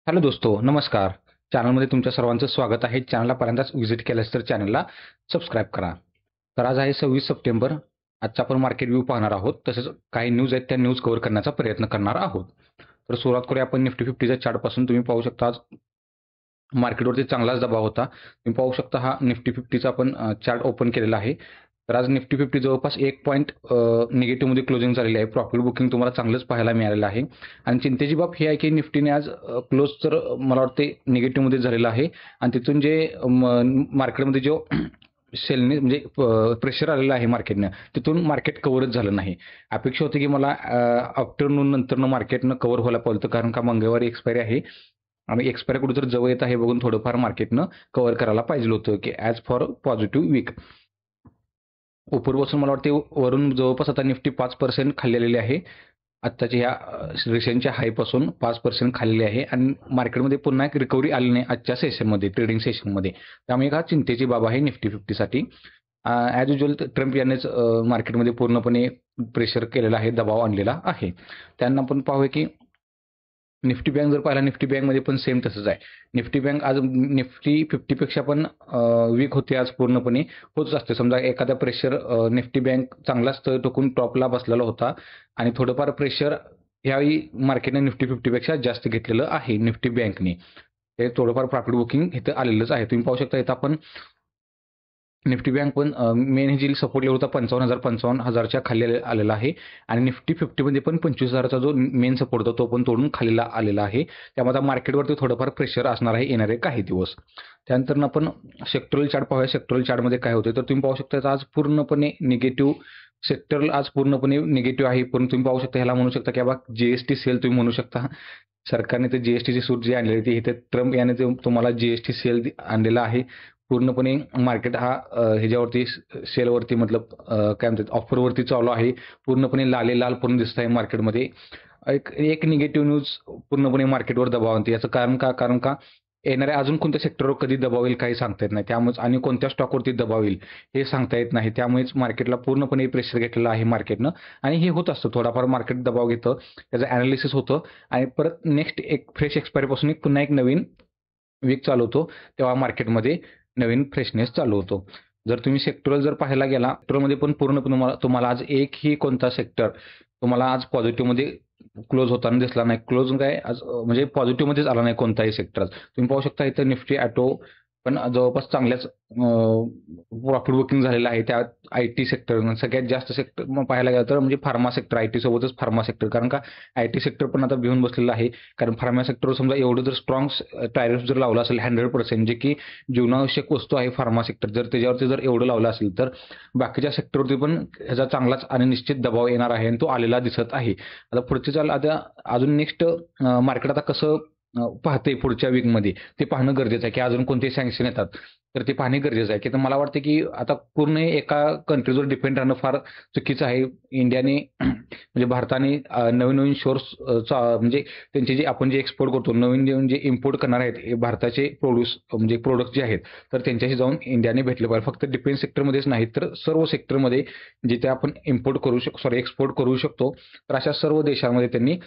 Hello दोस्तो, नमस्कार. चॅनलमध्ये तुमच्या सर्वांचं स्वागत आहे. चॅनलला पहिल्यांदाच व्हिजिट केल्यास तर चॅनलला सबस्क्राईब करा. तर आज आहे 26 सप्टेंबर. आजचा आपण मार्केट व्ह्यू पाहणार आहोत. तसेच काही न्यूज आहेत त्या न्यूज कव्हर करण्याचा प्रयत्न करणार आहोत. तर सुरुवात करूया आपण निफ्टी 50च्या चार्टपासून. तुम्ही पाहू शकता आज मार्केटवरती चांगलाच दबाव होता. तुम्ही पाहू शकता हा निफ्टी 50चा आपण चार्ट ओपन केलेला आहे. तर आज निफ्टी 50 जवळपास 1 पॉईंट निगेटिव्हमध्ये क्लोजिंग झालेली आहे. प्रॉफिट बुकिंग तुम्हाला चांगलंच पाहायला मिळालेलं आहे. आणि चिंतेची बाब ही आहे की निफ्टीने आज क्लोज तर मला वाटते निगेटिव्हमध्ये झालेलं आहे. आणि तिथून जे मार्केटमध्ये जो सेलने म्हणजे प्रेशर आलेलं आहे मार्केटनं, तिथून मार्केट कव्हरच झालं नाही. अपेक्षा होती की मला आफ्टरनून नंतरनं मार्केटनं कव्हर व्हायला पाहिजे होतं, कारण का मंगळवारी एक्सपायरी आहे आणि एक्सपायरी कुठेतरी जवळ येत आहे बघून थोडंफार मार्केटनं कव्हर करायला पाहिजे होतं की ॲज फॉर पॉझिटिव्ह वीक. उपरपासून मला वाटते वरून जवळपास आता निफ्टी 5% खाल्लेली आहे. आत्ताच्या ह्या रिसेंटच्या हायपासून 5% खाल्लेली आहे आणि मार्केटमध्ये पुन्हा एक रिकव्हरी आली नाही आजच्या सेशनमध्ये, ट्रेडिंग सेशनमध्ये. त्यामुळे हा चिंतेची बाब आहे निफ्टी 50साठी. ॲज युजल ट्रम्प यांनीच मार्केटमध्ये पूर्णपणे प्रेशर केलेला आहे, दबाव आणलेला आहे. त्यांना आपण पाहूया की निफ्टी बँक जर पाहिला, निफ्टी बँकमध्ये पण सेम तसंच आहे. निफ्टी बँक आज निफ्टी 50पेक्षा पण वीक होते आज पूर्णपणे. होतच असते समजा एखादा प्रेशर निफ्टी बँक चांगलाच टोकून टॉपला बसलेला होता आणि थोडंफार प्रेशर यावेळी मार्केटने निफ्टी 50पेक्षा जास्त घेतलेलं आहे निफ्टी बँकने. हे थोडंफार प्रॉफिट बुकिंग इथं आलेलंच आहे. तुम्ही पाहू शकता इथं आपण निफ्टी बँक पण मेन जी सपोर्ट लेवल होता 55,000-55,000च्या खाली आलेला आहे आणि निफ्टी 50मध्ये पण 25,000चा जो मेन सपोर्ट होता तो पण तोडून खालीला आलेला आहे. त्यामुळे आता मार्केटवरती थोडंफार प्रेशर असणार आहे येणारे काही दिवस. त्यानंतर आपण सेक्टरल चार्ट पाहूया. सेक्टरल चार्टमध्ये काय होते तर तुम्ही पाहू शकता आज पूर्णपणे निगेटिव्ह सेक्टरल आज पूर्णपणे निगेटिव्ह आहे. पण तुम्ही पाहू शकता ह्याला म्हणू शकता की बाबा जीएसटी सेल तुम्ही म्हणू शकता. सरकारने ते जीएसटीची सूट जी आणलेली ती इथे ट्रम्प याने ते तुम्हाला जीएसटी सेल आणलेला आहे. पूर्णपणे मार्केट हा ह्याच्यावरती सेलवरती मतलब काय म्हणतात ऑफरवरती चालू आहे. पूर्णपणे लाल पूर्ण दिसत आहे मार्केटमध्ये. एक निगेटिव्ह न्यूज पूर्णपणे मार्केटवर दबाव आणते. याचं कारण का येणाऱ्या अजून कोणत्या सेक्टरवर कधी दबाव येईल काही सांगता येत नाही. त्यामुळेच आणि कोणत्या स्टॉकवरती दबाव येईल हे सांगता येत नाही. त्यामुळेच मार्केटला पूर्णपणे प्रेशर घेतलेलं आहे मार्केटनं आणि हे होत असतं. थोडाफार मार्केट दबाव घेतं, त्याचं ॲनालिसिस होतं आणि परत नेक्स्ट एक फ्रेश एक्सपायरीपासून पुन्हा एक नवीन वीक चालू होतो, तेव्हा मार्केटमध्ये नवीन फ्रेशनेस चालू होतो. जर तुम्ही सेक्टरल जर पाहायला गेला, सेक्टरमध्ये पण पूर्णपणे तुम्हाला आज एकही कोणता सेक्टर तुम्हाला आज पॉझिटिव्हमध्ये क्लोज होताना दिसला नाही. क्लोज काय आज म्हणजे पॉझिटिव्हमध्येच आला नाही कोणताही सेक्टर. तुम्ही पाहू शकता इथं निफ्टी ऑटो पण जवळपास चांगल्याच प्रॉफिट बुकिंग झालेलं आहे. त्यात आयटी सेक्टर सगळ्यात जास्त सेक्टर पाहायला गेलं तर म्हणजे फार्मा सेक्टर, आयटी सोबतच फार्मा सेक्टर. कारण का आयटी सेक्टर पण आता भिवून बसलेलं आहे. कारण फार्मा सेक्टरवर समजा एवढं जर स्ट्रॉंग टॅरिफ जर लावलं असेल 100%, जे की जीवनावश्यक वस्तू आहे फार्मा सेक्टर, जर त्याच्यावरती जर एवढं लावलं असेल तर बाकीच्या सेक्टरवरती पण ह्याचा चांगलाच आणि निश्चित दबाव येणार आहे आणि तो आलेला दिसत आहे. आता पुढचे चाल आता अजून नेक्स्ट मार्केट आता कसं पाहते पुढच्या वीकमध्ये ते पाहणं गरजेचं आहे की अजून कोणते सँक्शन येतात तर ते पाहणे गरजेचं आहे. की तर मला वाटतं की आता पूर्ण एका कंट्रीजवर डिपेंड राहणं फार चुकीचं आहे. इंडियाने म्हणजे भारताने नवीन शोर्स म्हणजे त्यांचे जे आपण जे एक्सपोर्ट करतो, नवीन जे इम्पोर्ट करणार आहेत हे भारताचे म्हणजे प्रोडक्ट जे आहेत तर त्यांच्याशी जाऊन इंडियाने भेटले पाहिजे. फक्त डिफेन्स सेक्टरमध्येच नाही तर सर्व सेक्टरमध्ये जिथे आपण एक्सपोर्ट करू शकतो तर अशा सर्व देशांमध्ये त्यांनी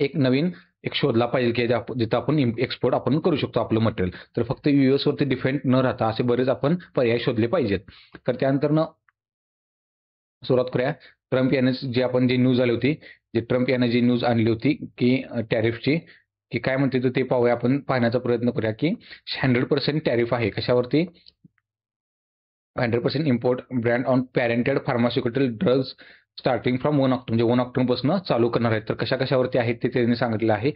एक नवीन शोधला पाहिजे की जिथं आपण एक्सपोर्ट आपण करू शकतो आपलं मटेरियल. तर फक्त US वरती डिपेंड न राहता असे बरेच आपण पर्याय शोधले पाहिजेत. तर त्यानंतर सुरुवात करूया. ट्रम्प याने जी न्यूज आली होती, ट्रम्प याने जी न्यूज आणली होती की टॅरिफची, की काय म्हणते तर ते पाहूया. आपण पाहण्याचा प्रयत्न करूया की 100% टॅरिफ आहे कशावरती. 100% import brand on patented pharmaceutical drugs starting from 1 October म्हणजे 1 ऑक्टोबरपासून चालू करणार आहेत. तर कशावर आहेत ते त्यांनी सांगितलं आहे.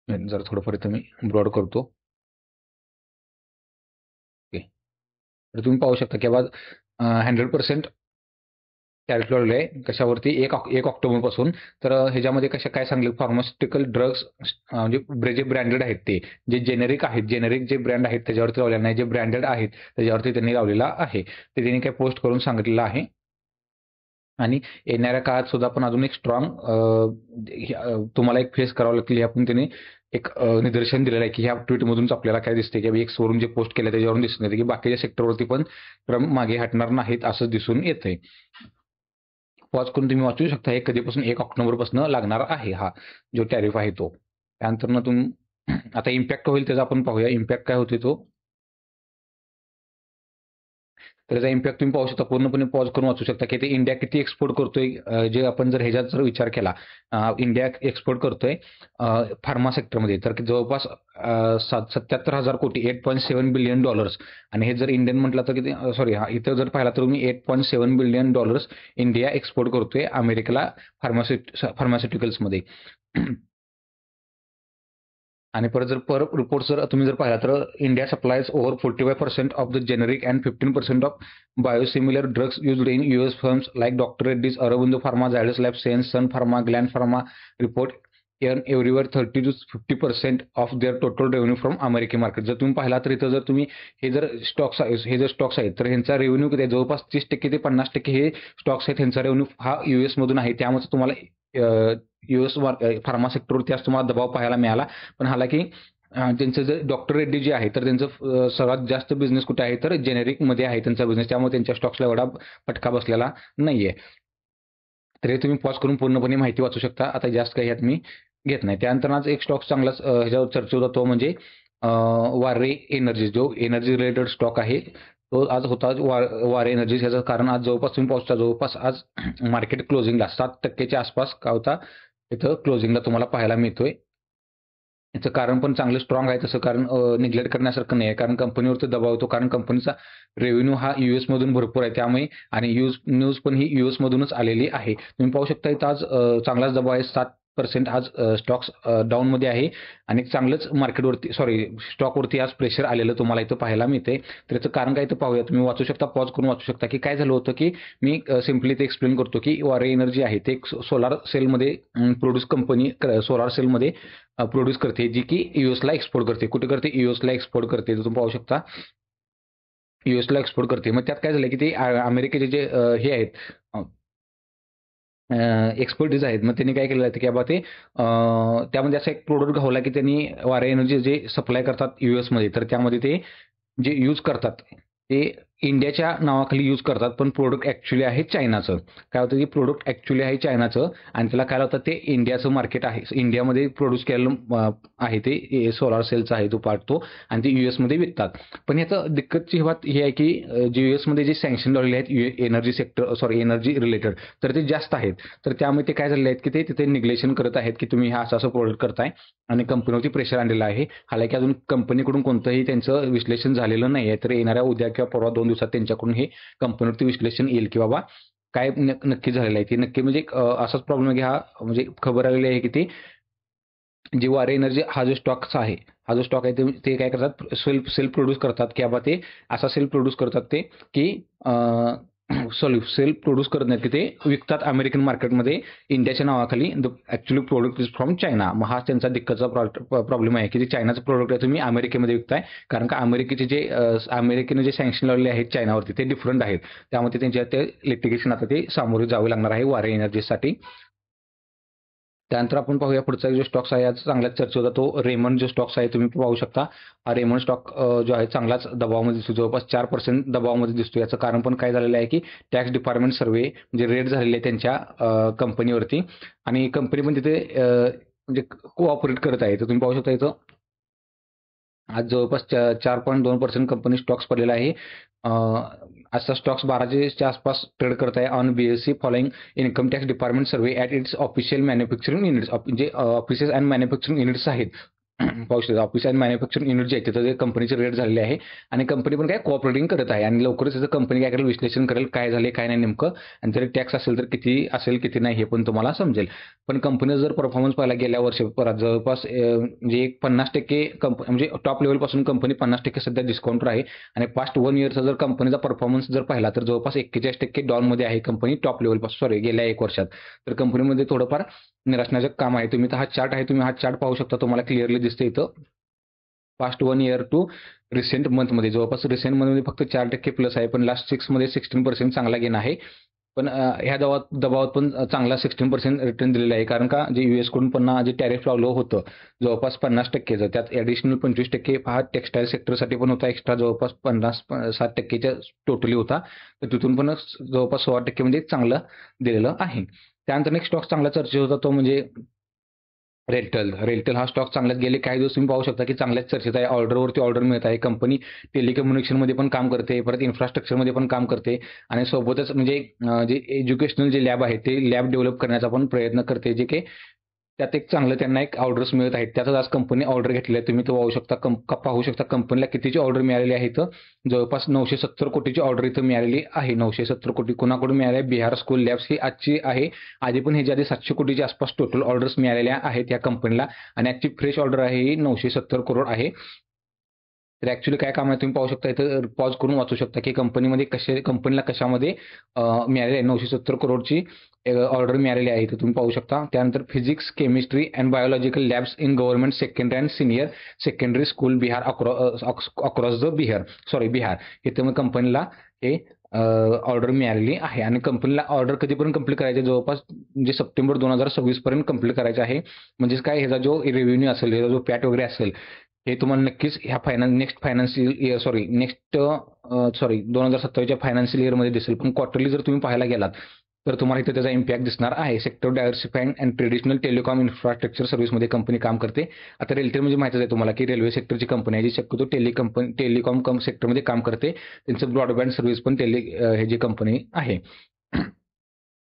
जर थोडंफार इथं मी ब्रॉड करतो. ओके. तर तुम्ही पाहू शकता की बाबा 100% टॅरिफ लावलेलं आहे कशावरती 1 ऑक्टोबरपासून. तर ह्याच्यामध्ये काय सांगले फार्मास्युटिकल ड्रग्स म्हणजे जे ब्रँडेड आहेत ते, जे जेनेरिक जे ब्रँड आहेत त्याच्यावरती लावलेलं नाही, जे ब्रँडेड आहेत त्याच्यावरती त्यांनी लावलेला आहे. ते त्यांनी काय पोस्ट करून सांगितलेलं आहे. आणि येणाऱ्या काळात सुद्धा आपण अजून एक स्ट्रॉंग तुम्हाला एक फेस करावं लागतील हे आपण त्यांनी एक निदर्शन दिलेलं आहे की ह्या ट्विटमधूनच आपल्याला काय दिसते की एक वरून जे पोस्ट केलं त्याच्यावरून दिसून येते की बाकीच्या सेक्टरवरती पण ट्रम्प मागे हटणार नाहीत असं दिसून येतंय. पॉज करून तुम्ही वाचू शकता हे कधीपासून 1 ऑक्टोबरपासून लागणार आहे हा जो टॅरिफ आहे तो. त्यानंतर तुम्ही आता इम्पॅक्ट होईल त्याचा आपण पाहूया. इम्पॅक्ट काय होते तो. तर त्याचा इम्पॅक्ट तुम्ही पाहू शकता. पूर्णपणे पॉज करून वाचू शकता की ते इंडिया किती एक्सपोर्ट करतोय. जे आपण जर ह्याच्यात जर विचार केला, इंडिया एक्सपोर्ट करतोय फार्मा सेक्टरमध्ये तर जवळपास 77,000 कोटी $8.7 बिलियन. आणि हे जर इंडियन म्हटलं तर किती सॉरी इथं जर पाहिला तर मी $8.7 बिलियन इंडिया एक्सपोर्ट करतोय अमेरिकेला फार्मास्युटिकल्समध्ये. आणि परत जर रिपोर्ट जर तुम्ही जर पाहिला तर India supplies over 45% of the generic and 15% of biosimilar drugs used in US firms like Doctor Reddy's, Aurobindo Pharma, Zydus lab, सेन्स, सन फार्मा, ग्लॅन pharma report everywhere 30 to 50% of their total revenue from American market. जर तुम्ही पाहिला तर इथं जर तुम्ही हे जर स्टॉक्स आहेत तर ह्यांचा रेव्हेन्यू किती आहे, जवळपास 30% ते 50% हे स्टॉक्स आहेत ह्यांचा रेव्हेन्यू हा US मधून आहे. त्यामुळे तुम्हाला US फार्मा सेक्टरवरती आज तुम्हाला दबाव पाहायला मिळाला. पण हालाकी त्यांचं जर डॉक्टर रेड्डी जे आहे तर त्यांचं सर्वात जास्त बिझनेस कुठे आहे तर जेनेरिकमध्ये आहे त्यांचा बिझनेस. त्यामुळे त्यांच्या स्टॉक्सला एवढा फटका बसलेला नाहीये. तर हे तुम्ही पॉज करून पूर्णपणे माहिती वाचू शकता. आता जास्त काही यात मी घेत नाही. त्यानंतर आज एक स्टॉक चांगलाच ह्याच्यावर चर्चा होता तो म्हणजे वारे एनर्जी, जो एनर्जी रिलेटेड स्टॉक आहे तो आज होता वारे एनर्जी. ह्याचं कारण आज जवळपास तुम्ही पाहू शकता जवळपास आज मार्केट क्लोजिंगला 7% आसपास का होता इथं क्लोजिंगला तुम्हाला पाहायला मिळतोय. याचं कारण पण चांगलं स्ट्रॉंग आहे. तसं कारण निग्लेक्ट करण्यासारखं नाही आहे. कारण कंपनीवरती दबाव येतो. कारण कंपनीचा रेव्हेन्यू हा US मधून भरपूर आहे. त्यामुळे आणि न्यूज पण ही US मधूनच आलेली आहे. तुम्ही पाहू शकता इथं आज चांगलाच दबाव आहे. 7% आज स्टॉक्स डाऊनमध्ये आहे आणि चांगलंच मार्केटवरती स्टॉकवरती आज प्रेशर आलेलं तुम्हाला इथं पाहायला मिळते. तर याचं कारण काय इथं पाहूया. तुम्ही वाचू शकता, पॉज करून वाचू शकता की काय झालं होतं की मी सिम्पली ते एक्सप्लेन करतो की वारे एनर्जी आहे ते एक सोलार सेलमध्ये प्रोड्यूस कंपनी सोलार सेलमध्ये प्रोड्यूस करते जी की US ला एक्सपोर्ट करते. कुठे करते? US ला एक्सपोर्ट करते. तुम्ही पाहू शकता US ला एक्सपोर्ट करते. मग त्यात काय झालं की ते अमेरिकेचे जे हे आहेत एक्सपर्टीज आहेत. मग त्यांनी काय केलेलं आहे की बाबा ते त्यामध्ये असा एक प्रोडक्ट घावला की त्यांनी वारे एनर्जी जे सप्लाय करतात US मध्ये तर त्यामध्ये ते जे यूज करतात ते इंडियाच्या नावाखाली यूज करतात. पण प्रोडक्ट ॲक्च्युली आहे चायनाचं. काय होतं की प्रोडक्ट ॲक्च्युली आहे चायनाचं आणि त्याला काय होतं ते इंडियाचं मार्केट आहे. इंडियामध्ये प्रोड्यूस केलेलं आहे ते सोलार सेलचा आहे तो पार्ट तो आणि ते US मध्ये विकतात. पण ह्याचं दिक्कतची बात ही आहे की जे US मध्ये जे सँक्शन लावलेले आहेत एनर्जी रिलेटेड तर ते जास्त आहेत. तर त्यामुळे ते काय झालेले आहेत की ते तिथे निग्लेशन करत आहेत की तुम्ही हा असं प्रोडक्ट करताय आणि कंपनीवरती प्रेशर आणलेलं आहे. हालाकी अजून कंपनीकडून कोणतंही त्यांचं विश्लेषण झालेलं नाही आहे. तर येणाऱ्या उद्या किंवा परवा 2 दिवसात त्यांच्याकडून हे कंपनीवरती विश्लेषण येईल की बाबा काय नक्की झालेलं आहे. की नक्की म्हणजे असाच प्रॉब्लेम आहे की हा म्हणजे खबर आलेली आहे की ते जे वारे एनर्जी हा जो स्टॉक आहे ते काय करतात सेल्फ प्रोड्यूस करतात की बाबा ते असा सेल्फ प्रोड्यूस करतात ते की सेल्फ प्रोड्यूस करत नाहीत की ते विकतात अमेरिकन मार्केटमध्ये इंडियाच्या नावाखाली. Actually product is from China. मग हा त्यांचा दिक्कतचा प्रॉब्लेम आहे की जे चायनाचं प्रोडक्ट आहे तुम्ही अमेरिकेमध्ये विकताय. कारण का अमेरिकेचे जे अमेरिकेने जे सँक्शन लावलेले आहेत चायनावरती ते डिफरंट आहेत. त्यामुळे त्यांच्या ते लिटिगेशन आता ते सामोरे जावे लागणार आहे वारे एनर्जीसाठी. त्यानंतर आपण पाहूया पुढचा जो स्टॉक्स आहे आज चांगल्याच चर्चा होता तो रेमंड जो स्टॉक्स आहे तुम्ही पाहू शकता. हा रेमंड स्टॉक जो आहे चांगलाच दबावामध्ये दिसतो. जवळपास 4% दबावामध्ये दिसतो. याचं कारण पण काय झालेलं आहे की टॅक्स डिपार्टमेंट सर्वे म्हणजे रेड झालेले आहे त्यांच्या कंपनीवरती आणि कंपनी पण तिथे म्हणजे कोऑपरेट करत आहे. तर तुम्ही पाहू शकता इथं आज जवळपास 4.2% कंपनी स्टॉक्स पडलेला आहे. असा स्टॉक्स 12च्या आसपास ट्रेड करत आहे on BSE following income tax department survey at its official manufacturing units. म्हणजे ऑफिसेस अँड मॅन्युफॅक्चरिंग युनिट्स आहेत. पाहू शकता ऑफिस अँड मॅन्युफॅक्चरिंग युनिट जे आहे तिथं जे कंपनीचे रेट झालेले आहे आणि कंपनी पण काय कोऑपरेटिंग करत आहे आणि लवकरच त्याचं कंपनी काय करेल विश्लेषण करेल काय झाले काय नाही नेमकं आणि जरी टॅक्स असेल तर किती असेल किती नाही हे पण तुम्हाला समजेल. पण कंपनीचा जर परफॉर्मन्स पाहिला गेल्या वर्षभरात जवळपास म्हणजे 50% म्हणजे टॉप लेवलपासून कंपनी 50% सध्या डिस्काउंटर आहे आणि पास्ट 1 इयरचा जर कंपनीचा परफॉर्मन्स जर पाहिला तर जवळपास 41% डाऊनमध्ये आहे कंपनी टॉप लेवलपासून गेल्या 1 वर्षात. तर कंपनीमध्ये थोडंफार निराशनाचं काम आहे. तुम्ही हा चार्ट आहे तुम्ही हा चार्ट पाहू शकता. तुम्हाला क्लिअरली दिसते इथं पास्ट 1 इयर टू रिसेंट मंथमध्ये जवळपास रिसेंट मंथमध्ये फक्त 4% प्लस आहे पण लास्ट 6 मध्ये 16% चांगला गेन आहे. पण ह्या दबावात पण चांगला 16% रिटर्न दिलेला आहे. कारण का जे कडून पुन्हा जे टॅरिफ लावलं होतं जवळपास 50%चं, त्यात ॲडिशनल 25% हा टेक्सटाईल सेक्टरसाठी पण होता. एक्स्ट्रा जवळपास 50-60% टोटली होता. तर तिथून पण जवळपास 16% म्हणजे चांगलं दिलेलं आहे. त्यानंतर एक स्टॉक चांगला चर्चेत होता तो म्हणजे रेलटेल हा स्टॉक चांगल्यात गेले काही दिवस तुम्ही पाहू शकता की चांगल्याच चर्चेत आहे. ऑर्डरवरती ऑर्डर मिळत आहे. कंपनी टेलिकम्युनिकेशनमध्ये पण काम करते, परत इन्फ्रास्ट्रक्चरमध्ये पण काम करते आणि सोबतच म्हणजे जे एज्युकेशनल जे लॅब आहे ते लॅब डेव्हलप करण्याचा पण प्रयत्न करते, जे की त्यात एक चांगलं त्यांना एक ऑर्डर्स मिळत आहेत. त्यातच आज कंपनी ऑर्डर घेतलेली आहे. तुम्ही तो पाहू शकता कंपनीला कितीची ऑर्डर मिळालेली आहे. तर जवळपास 970 कोटीची ऑर्डर इथं मिळालेली आहे. 970 कोटी कोणाकडून मिळाले आहे? बिहार स्कूल लॅब्स ही आजची आहे. आधी पण ह्याच्या आधी 700 कोटीच्या आसपास टोटल ऑर्डर्स मिळालेल्या आहेत या कंपनीला आणि आजची फ्रेश ऑर्डर आहे ही 970 करोड आहे. तर ॲक्च्युअली काय काम आहे तुम्ही पाहू शकता इथं पॉज करून वाचू शकता की कंपनीला कशामध्ये मिळालेली आहे 970 करोडची ऑर्डर मिळालेली आहे इथं तुम्ही पाहू शकता. त्यानंतर physics, chemistry and biological labs in government secondary and senior secondary school Bihar across the Bihar इथं मग कंपनीला हे ऑर्डर मिळालेली आहे आणि कंपनीला ऑर्डर कधीपर्यंत कंप्लीट करायचे जवळपास म्हणजे सप्टेंबर 2026 पर्यंत कंप्लीट करायचं आहे. म्हणजेच काय ह्याचा जो रेव्हेन्यू असेल, ह्याचा जो पॅट वगैरे असेल हे तुम्हाला नक्कीच ह्या नेक्स्ट फायनान्शियल इयर नेक्स्ट 2027च्या फायनान्शियल इयरमध्ये दिसेल. पण क्वार्टरली जर तुम्ही पाहायला गेलात तर तुम्हाला इथे त्याचा इम्पॅक्ट दिसणार आहे. Sector diversifying and traditional telecom infrastructure सर्व्हिसमध्ये कंपनी काम करते. आता रेलटेल म्हणजे माहितीच आहे तुम्हाला की रेल्वे सेक्टरची कंपनी आहे जी शक्यतो टेलिकॉम सेक्टरमध्ये काम करते. त्यांचं ब्रॉडबँड सर्व्हिस पण हे जी कंपनी आहे.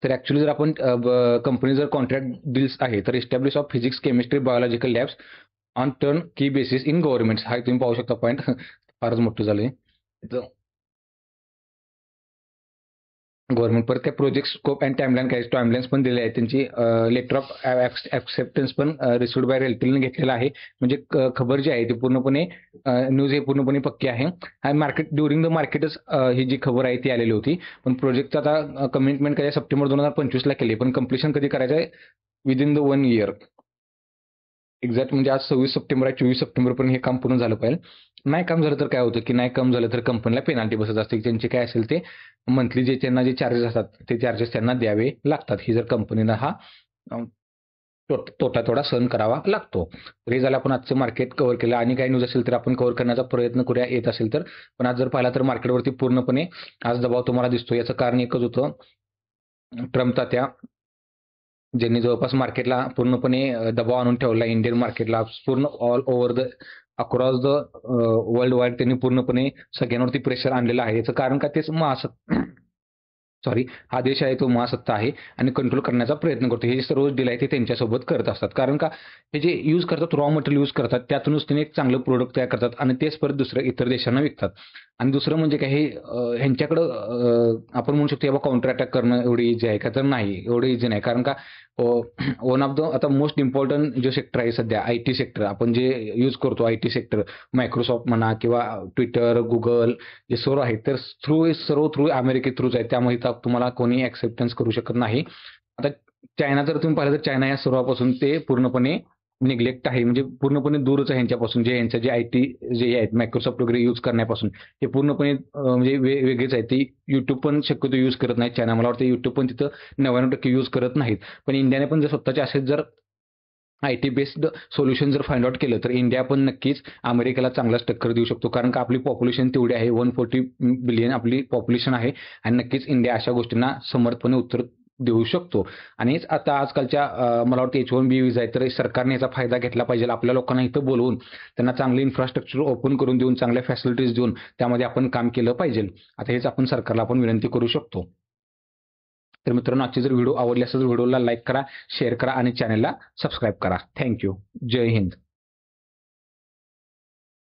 तर ॲक्च्युअली जर आपण कंपनी जर कॉन्ट्रॅक्ट डील्स आहे तर establish of physics, chemistry, biological labs on turn की बेसिस इन गव्हर्नमेंट हा तुम्ही पाहू शकता पॉईंट फारच मोठं झालंय. गव्हर्नमेंट परत त्या प्रोजेक्ट स्कोप अँड टाइमलाईन्स पण दिले आहेत. त्यांची लेटर ऑफ ॲक्सेप्टन्स पण रिसिव्ड बाय रेलटेलने घेतलेला आहे. म्हणजे खबर जी आहे ती पूर्णपणे न्यूज हे पूर्णपणे पक्की आहे. आणि ड्युरिंग द मार्केटच ही जी खबर आहे ती आलेली होती. पण प्रोजेक्टचं आता कमिटमेंट कधी सप्टेंबर 2025ला केली, पण कम्प्लिशन कधी करायचं आहे विदिन द 1 इयर. एक्झॅक्ट म्हणजे आज 26 सप्टेंबर आहे, 24 सप्टेंबरपर्यंत हे काम पूर्ण झालं पाहिजे. नाही काम झालं तर काय होतं की नाही काम झालं तर कंपनीला पेनाल्टी बसत असते. त्यांचे काय असेल ते मंथली त्यांना जे चार्जेस असतात ते चार्जेस त्यांना द्यावे लागतात. ही जर कंपनीला हा तोटा थोडा सहन करावा लागतो. तर हे झालं आपण आजचं मार्केट कव्हर केलं आणि काही न्यूज असेल तर आपण कव्हर करण्याचा प्रयत्न करूया येत असेल तर. पण आज जर पाहिला तर मार्केटवरती पूर्णपणे आज दबाव तुम्हाला दिसतो. याचं कारण एकच होतं, ट्रम्प तात्या ज्यांनी जवळपास मार्केटला पूर्णपणे दबाव आणून ठेवला इंडियन मार्केटला पूर्ण all over the across the world wide त्यांनी पूर्णपणे सगळ्यांवरती प्रेशर आणलेलं आहे. याचं कारण का तेच हा देश आहे तो महासत्ता आहे आणि कंट्रोल करण्याचा प्रयत्न करतो. हे जे सर्व डील आहे ते त्यांच्यासोबत करत असतात. कारण का हे जे यूज करतात रॉ मटेरियल यूज करतात त्यातूनच त्यांनी एक चांगलं प्रोडक्ट तयार करतात आणि तेच परत दुसऱ्या इतर देशांना विकतात. आणि दुसरं म्हणजे काय हे ह्यांच्याकडं आपण म्हणू शकतो बाबा काउंटर अटॅक करणं एवढी इझी आहे का, तर नाही एवढं इझी नाही. कारण का वन ऑफ द आता मोस्ट इम्पॉर्टंट जो सेक्टर आहे सध्या IT सेक्टर आपण जे यूज करतो IT सेक्टर मायक्रोसॉफ्ट म्हणा किंवा ट्विटर, गुगल जे सर्व आहेत तर सर्व थ्रू अमेरिके थ्रूच आहे. त्यामुळे तुम्हाला कोणी ॲक्सेप्टन्स करू शकत नाही. आता चायना जर तुम्ही पाहिलं तर चायना या सर्वापासून ते पूर्णपणे निग्लेक्ट आहे. म्हणजे पूर्णपणे दूरच आहे यांच्यापासून. जे यांचं जे IT जे आहेत मायक्रोसॉफ्ट वगैरे यूज करण्यापासून हे पूर्णपणे म्हणजे वेगळेच आहेत. ते YouTube पण शक्यतो यूज करत नाहीत चायना. मला वाटतं YouTube पण तिथं 99% यूज करत नाहीत. पण इंडियाने पण जर स्वतःचे असेच जर IT बेस्ड सोल्युशन जर फाइंड आउट केलं तर इंडिया पण नक्कीच अमेरिकेला चांगलाच टक्कर देऊ शकतो. कारण का आपली पॉप्युलेशन तेवढी आहे, 140 बिलियन आपली पॉप्युलेशन आहे आणि नक्कीच इंडिया अशा गोष्टींना समर्थपणे उत्तर देऊ शकतो. आणि आता आजकालच्या मला वाटतं H-1B व्हिसा आहे तर सरकारने याचा फायदा घेतला पाहिजे. आपल्या लोकांना इथं बोलवून त्यांना चांगले इन्फ्रास्ट्रक्चर ओपन करून देऊन चांगल्या फॅसिलिटीज देऊन त्यामध्ये आपण काम केलं पाहिजे. आता हेच आपण सरकारला आपण विनंती करू शकतो. तर मित्रांनो आजची जर व्हिडिओ आवडली असेल तर व्हिडिओला लाईक करा, शेअर करा आणि चॅनलला सबस्क्राईब करा. थँक्यू. जय हिंद.